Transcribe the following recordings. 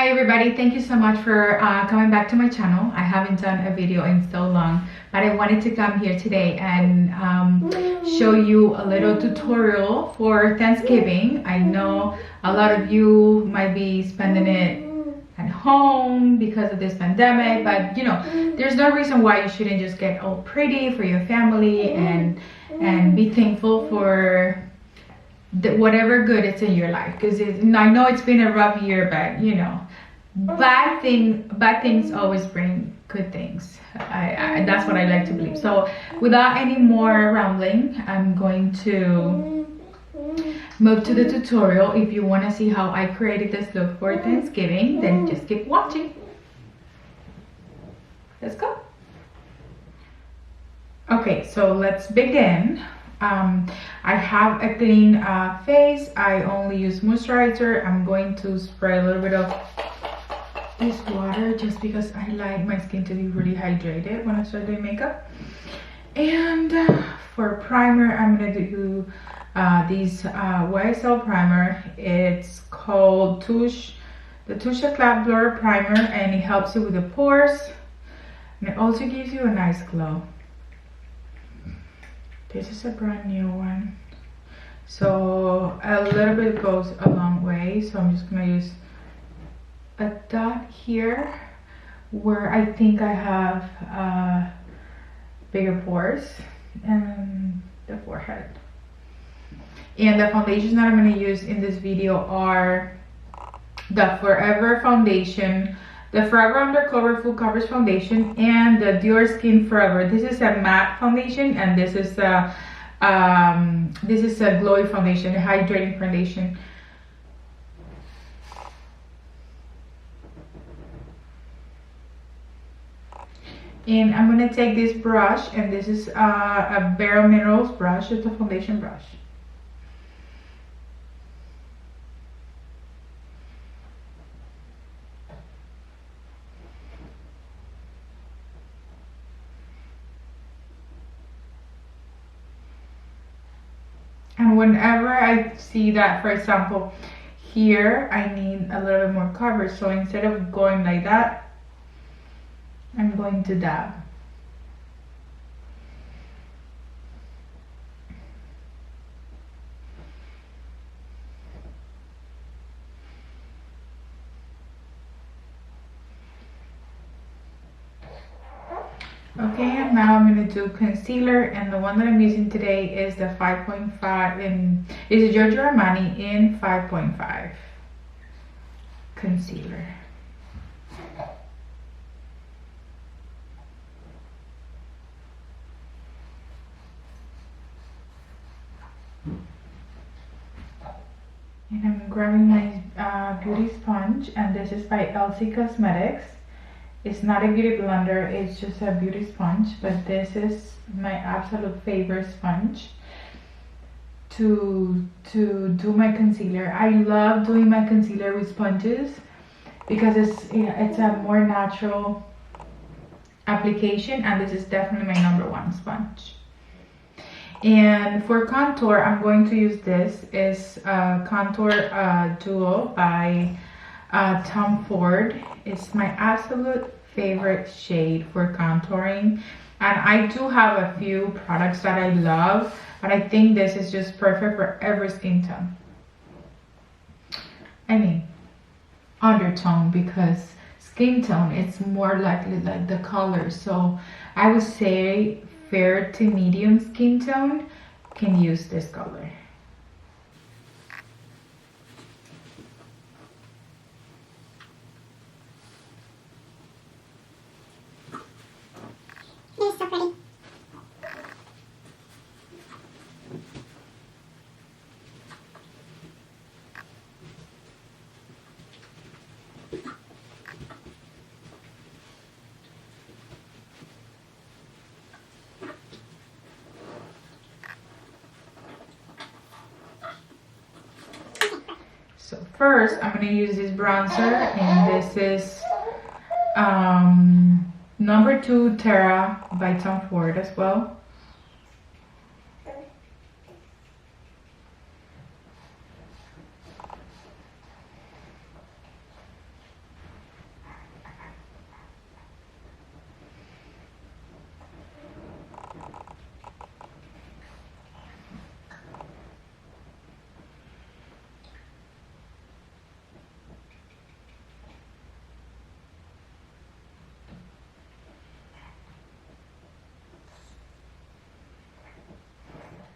Hi everybody, thank you so much for coming back to my channel. I haven't done a video in so long, but I wanted to come here today and show you a little tutorial for Thanksgiving. I know a lot of you might be spending it at home because of this pandemic, but you know, there's no reason why you shouldn't just get all pretty for your family and be thankful for whatever good it's in your life, because I know it's been a rough year, but you know, bad things always bring good things. That's what I like to believe. So without any more rambling, I'm going to move to the tutorial. If you want to see how I created this look for Thanksgiving, then just keep watching. Let's go. Okay, so let's begin. I have a clean face. I only use moisturizer. I'm going to spray a little bit of this water just because I like my skin to be really hydrated when I start doing makeup. And for primer, I'm gonna do this YSL primer. It's called the Touche Eclat Blur Primer, and it helps you with the pores, and it also gives you a nice glow. This is a brand new one, so a little bit goes a long way. So I'm just gonna use a dot here where I think I have bigger pores, and the forehead. And the foundations that I'm gonna use in this video are the Forever foundation, the Forever Undercover Full Coverage Foundation, and the Dior Skin Forever. This is a matte foundation, and this is a glowy foundation, a hydrating foundation. And I'm gonna take this brush, and this is a Bare Minerals brush. It's a foundation brush. And whenever I see that, for example, here I need a little bit more coverage, so instead of going like that, I'm going to dab. Okay, and now I'm going to do concealer, and the one that I'm using today is the 5.5 is a Giorgio Armani in 5.5 concealer. And I'm grabbing my beauty sponge, and this is by Elsie Cosmetics. It's not a beauty blender, it's just a beauty sponge, but this is my absolute favorite sponge to do my concealer. I love doing my concealer with sponges because it's a more natural application, and this is definitely my #1 sponge. And for contour, I'm going to use this. It's Contour Duo by Tom Ford. It's my absolute favorite shade for contouring, and I do have a few products that I love, but I think this is just perfect for every skin tone. I mean undertone, because skin tone, it's more likely like the color. So I would say fair to medium skin tone can use this color. It's so pretty. So first I'm going to use this bronzer, and this is #2 Terra by Tom Ford as well.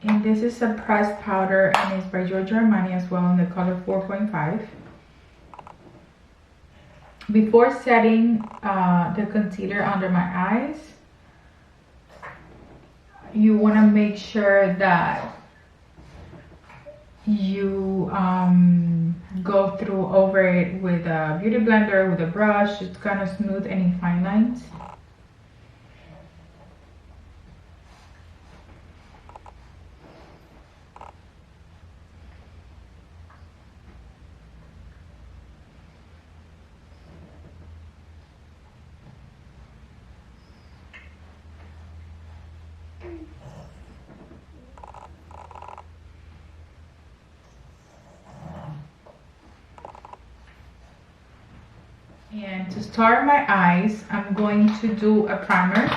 And this is a pressed powder, and it's by Giorgio Armani as well in the color 4.5. Before setting the concealer under my eyes, you want to make sure that you go through over it with a beauty blender, with a brush. It's kind of smooth any fine lines. And to start my eyes, I'm going to do a primer.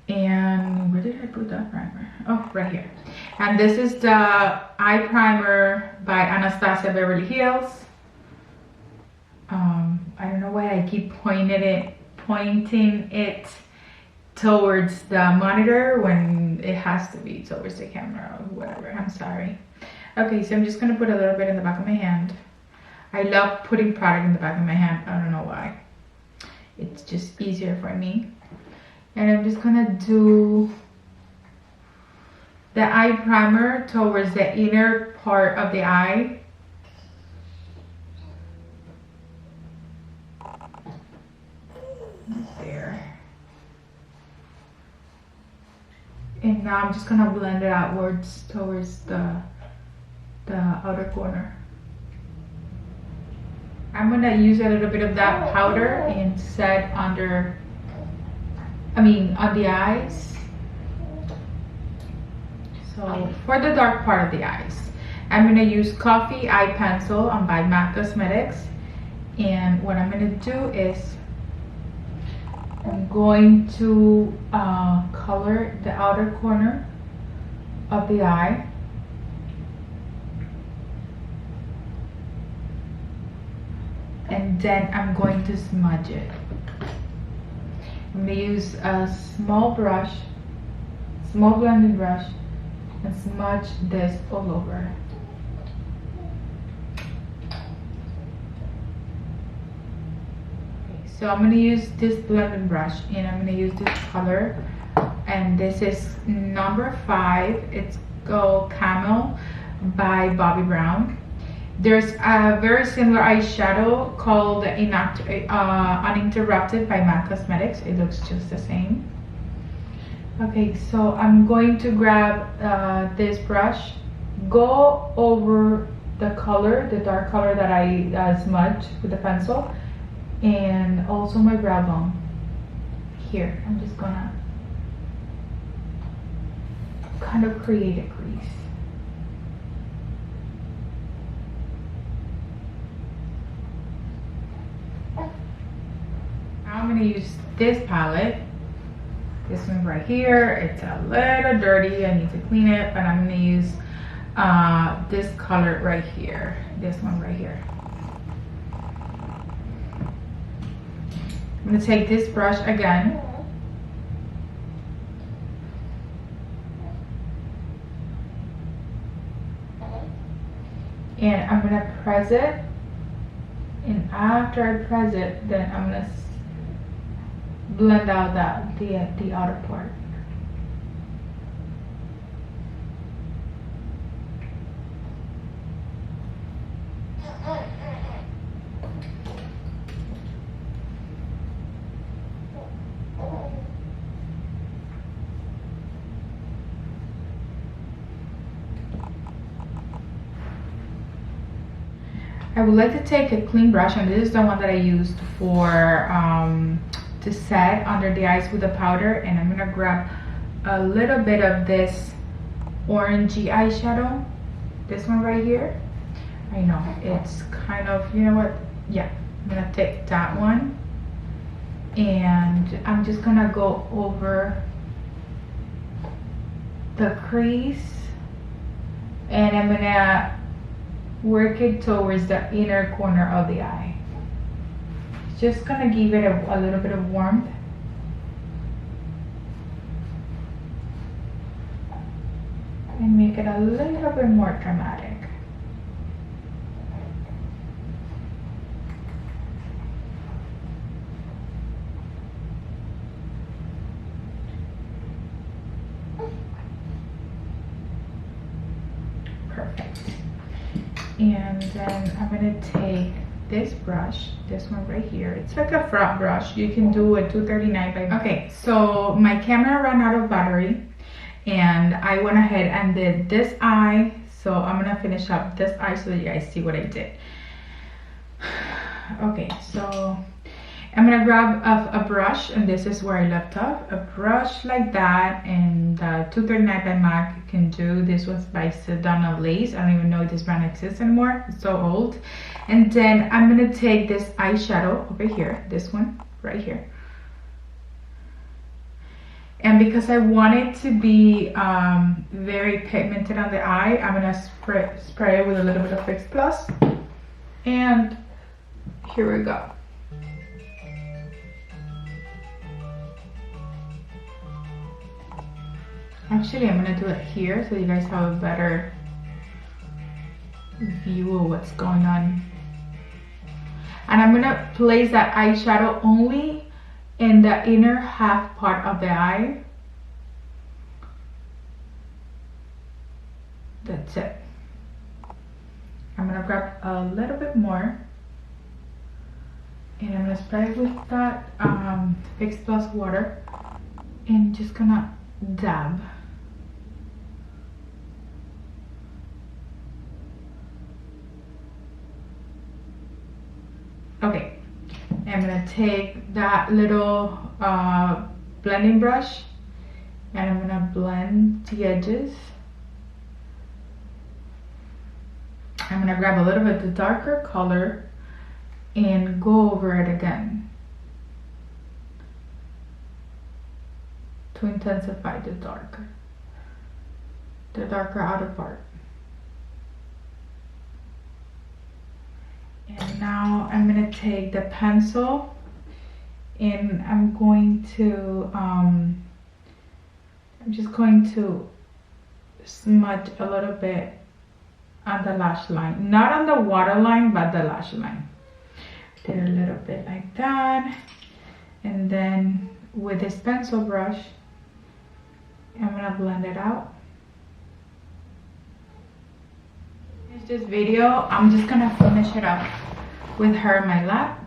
And where did I put that primer? Oh, right here. And this is the eye primer by Anastasia Beverly Hills. I don't know why I keep pointing it towards the monitor when it has to be towards the camera or whatever. I'm sorry. Okay, so I'm just gonna put a little bit in the back of my hand. I love putting product in the back of my hand. I don't know why. It's just easier for me. And I'm just gonna do the eye primer towards the inner part of the eye. There. And now I'm just gonna blend it outwards towards the outer corner. I'm gonna use a little bit of that powder and set on the eyes. So for the dark part of the eyes, I'm gonna use Coffee Eye Pencil by MAC Cosmetics. And what I'm gonna do is I'm going to color the outer corner of the eye. And then I'm going to smudge it. I'm going to use a small blending brush, and smudge this all over. Okay, so I'm going to use this blending brush, and I'm going to use this color. And this is number 5. It's called Camel by Bobbi Brown. There's a very similar eyeshadow called Uninterrupted by MAC Cosmetics. It looks just the same. Okay, so I'm going to grab this brush, go over the color, the dark color that I smudged with the pencil, and also my brow bone. Here, I'm just gonna kind of create a crease. I'm going to use this palette, this one right here. It's a little dirty, I need to clean it, but I'm going to use this color right here, this one right here. I'm going to take this brush again, and I'm going to press it, and after I press it, then I'm going to blend out the outer part. I would like to take a clean brush, and this is the one that I used for to set under the eyes with the powder, and I'm gonna grab a little bit of this orangey eyeshadow, this one right here. I know it's kind of, you know what, yeah, I'm gonna take that one, and I'm just gonna go over the crease, and I'm gonna work it towards the inner corner of the eye. Just gonna give it a little bit of warmth. make it a little bit more dramatic. Perfect. And then I'm gonna take this brush, this one right here. It's like a flat brush. You can do a 239 by. Okay, so my camera ran out of battery, and I went ahead and did this eye. So I'm gonna finish up this eye so that you guys see what I did. Okay, so I'm gonna grab a brush, and this is where I left off. A brush like that, and 239 by MAC can do. This was by Sedona Lace. I don't even know if this brand exists anymore. It's so old. And then I'm gonna take this eyeshadow over here, this one right here. And because I want it to be very pigmented on the eye, I'm gonna spray it with a little bit of Fix Plus. And here we go. Actually, I'm gonna do it here so you guys have a better view of what's going on. And I'm gonna place that eyeshadow only in the inner half part of the eye. That's it. I'm gonna grab a little bit more, and I'm gonna spray it with that Fix Plus water, and just gonna dab. Okay, I'm gonna take that little blending brush, and I'm gonna blend the edges. I'm gonna grab a little bit of the darker color and go over it again to intensify the darker outer part. And now I'm gonna take the pencil, and I'm going to I'm just going to smudge a little bit on the lash line, not on the waterline, but the lash line. Did a little bit like that, and then with this pencil brush, I'm gonna blend it out. This video, I'm just gonna finish it up with her in my lap.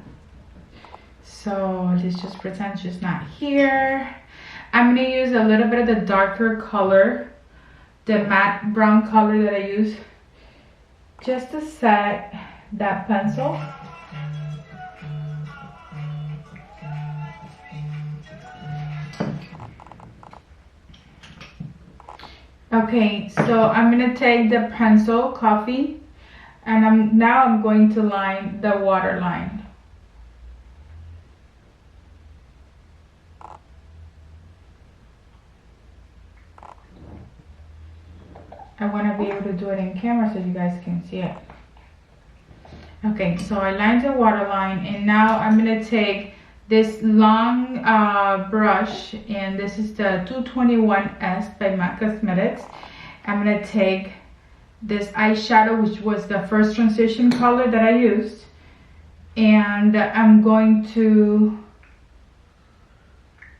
So let's just pretend she's not here. I'm gonna use a little bit of the darker color, the matte brown color that I use, just to set that pencil. Okay, so I'm gonna take the pencil coffee, and now I'm going to line the waterline. I want to be able to do it in camera so you guys can see it. Okay, so I lined the waterline, and now I'm gonna take this long brush, and this is the 221S by MAC Cosmetics. I'm gonna take this eyeshadow, which was the first transition color that I used, and I'm going to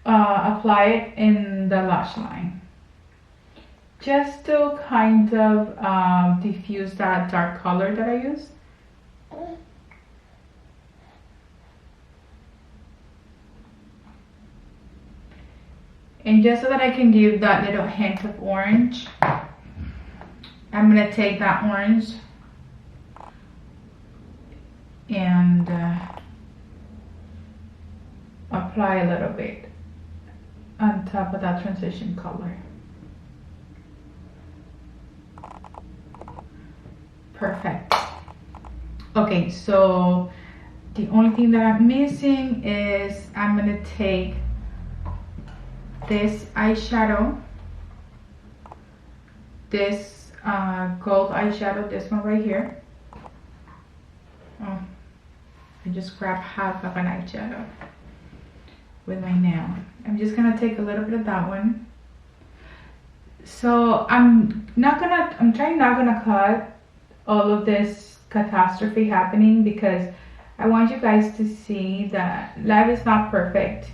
apply it in the lash line, just to kind of diffuse that dark color that I used. And just so that I can give that little hint of orange, I'm gonna take that orange and apply a little bit on top of that transition color. Perfect. Okay, so the only thing that I'm missing is I'm gonna take this eyeshadow, this gold eyeshadow, this one right here. Oh, I just grabbed half of an eyeshadow with my nail. I'm just gonna take a little bit of that one, So I'm trying not gonna cut all of this catastrophe happening, because I want you guys to see that life is not perfect.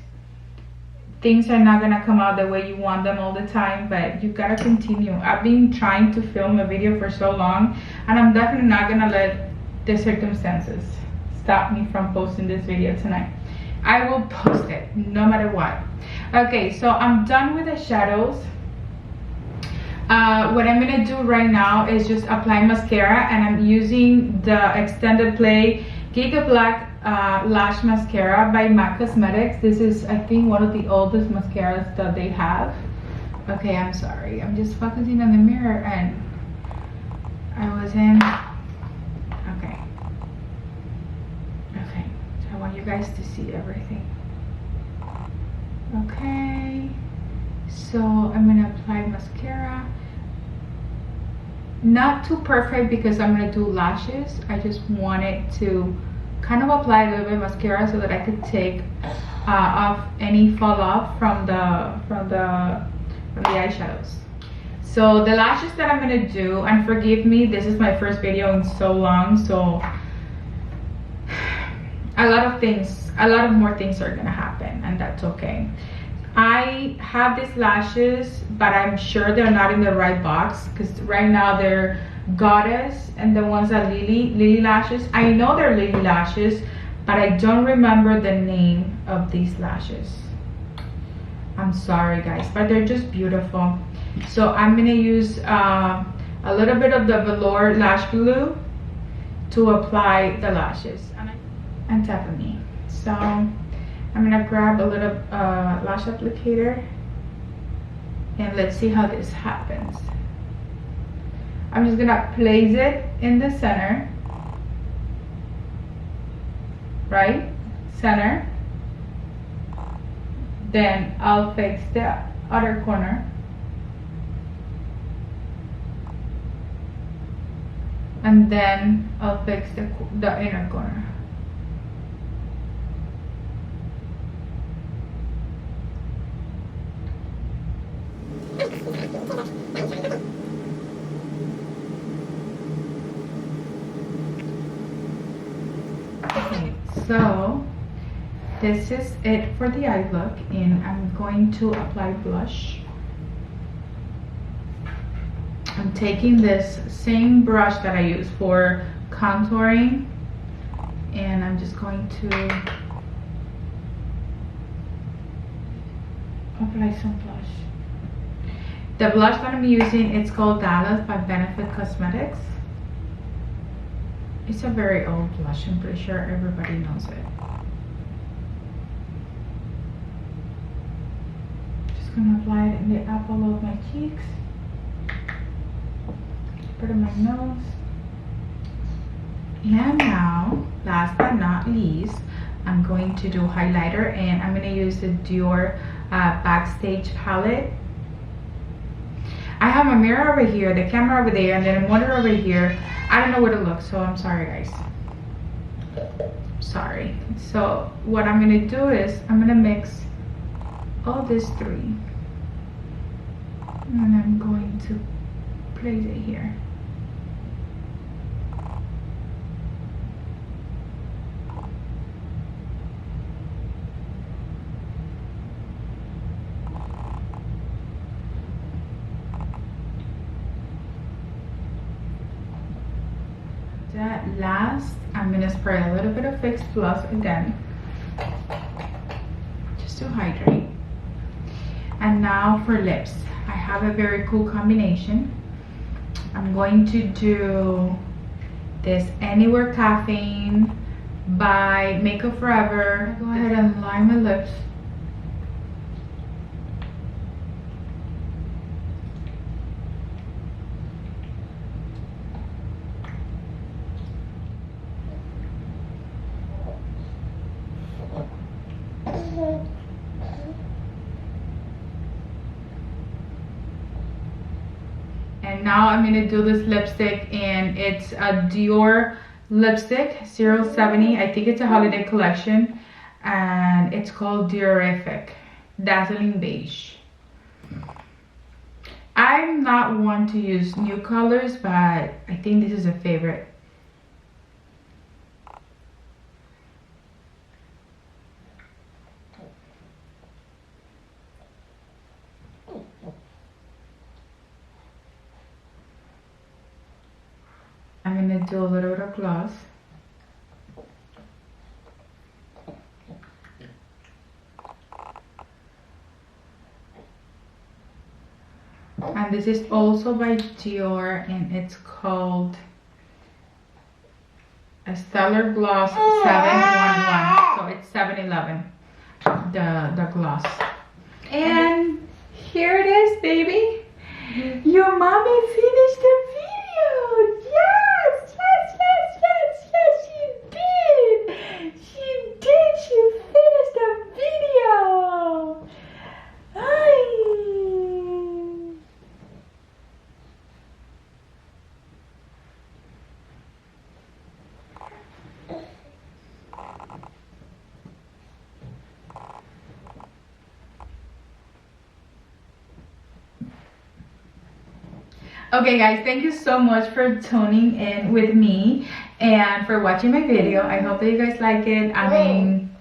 Things are not gonna come out the way you want them all the time, but you gotta continue. I've been trying to film a video for so long, and I'm definitely not gonna let the circumstances stop me from posting this video tonight. I will post it no matter what. Okay, so I'm done with the shadows. What I'm gonna do right now is just apply mascara, and I'm using the extended play Giga Black Lash Mascara by MAC Cosmetics. This is, I think, one of the oldest mascaras that they have. Okay, I'm sorry. I'm just focusing on the mirror, and I wasn't. Okay. Okay. So I want you guys to see everything. Okay. So I'm gonna apply mascara. Not too perfect, because I'm gonna do lashes. I just wanted to kind of apply a little bit of mascara so that I could take off any fall off from the eyeshadows. So the lashes that I'm gonna do, and forgive me, this is my first video in so long, so a lot of more things are gonna happen, and that's okay. I have these lashes, but I'm sure they're not in the right box, because right now they're Goddess, and the ones are Lily lashes. I know they're Lily lashes, but I don't remember the name of these lashes. I'm sorry guys, but they're just beautiful. So I'm gonna use a little bit of the velour lash glue to apply the lashes on top of me. So I'm gonna grab a little lash applicator, and let's see how this happens. I'm just gonna place it in the center, right? Center. Then I'll fix the other corner. And then I'll fix the inner corner. Okay, so this is it for the eye look, and I'm going to apply blush. I'm taking this same brush that I use for contouring, and I'm just going to apply some blush. The blush that I'm using, it's called Dallas by Benefit Cosmetics. It's a very old blush. I'm pretty sure everybody knows it. Just gonna apply it in the apple of my cheeks, part of my nose. And now, last but not least, I'm going to do highlighter, and I'm gonna use the Dior Backstage palette. I have a mirror over here, the camera over there, and then a monitor over here. I don't know where to look, so I'm sorry guys. Sorry. So what I'm gonna do is I'm gonna mix all these three, and I'm going to place it here. Last, I'm gonna spray a little bit of Fix Plus again, just to hydrate. And now for lips, I have a very cool combination. I'm going to do this Anywhere Caffeine by Makeup Forever. Go ahead and line my lips. And now I'm gonna do this lipstick, and it's a Dior lipstick 070. I think it's a holiday collection, and it's called Diorific Dazzling Beige. I I'm not one to use new colors, but I think this is a favorite. I'm gonna do a little bit of gloss. And this is also by Dior, and it's called a Stellar Gloss 711. So it's 711, the gloss. And here it is, baby. Your mommy finished the video. Yes, yes, yes, yes, yes, she did. She did. She finished the video. Ay. Okay guys, thank you so much for tuning in with me and for watching my video. I hope that you guys like it. I mean,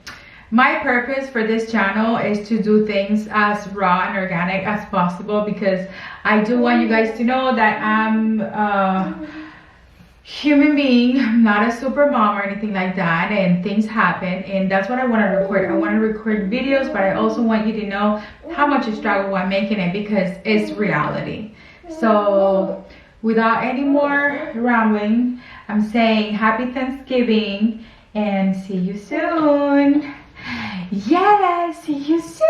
my purpose for this channel is to do things as raw and organic as possible, because I do want you guys to know that I'm a human being. I'm not a super mom or anything like that, and things happen, and that's what I want to record. I want to record videos, but I also want you to know how much I struggle while making it, because it's reality. So without any more rambling, I'm saying happy Thanksgiving and see you soon. Yes, see you soon.